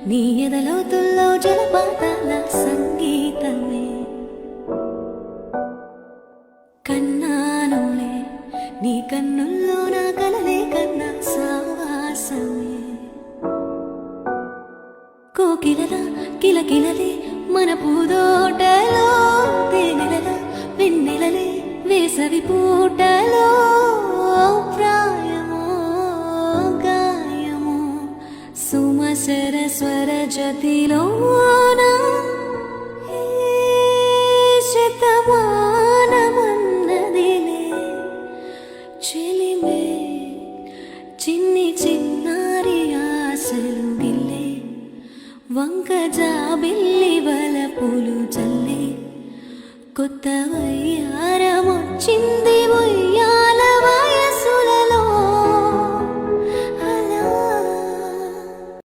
నీ ఎదలోతుల్లో జలపాతాల సంగీతమే కన్నానులే నీ కన్నుల్లో నా కలలే కన్నా సావాసమే కోకిలల కిలకిలలే మన పూదోటలో తేనెలల వెన్నెలలే వేసవి పూటలో ప్రాయమో గాయమో సుమసర స్వర జతిలోన శతమానమన్నదిలే చెలిమే చిన్ని చిన్నారి ఆశలు గిల్లే వంక జాబిల్లి వలపులు చల్లే కొత్త వయ్యారమొచ్చింది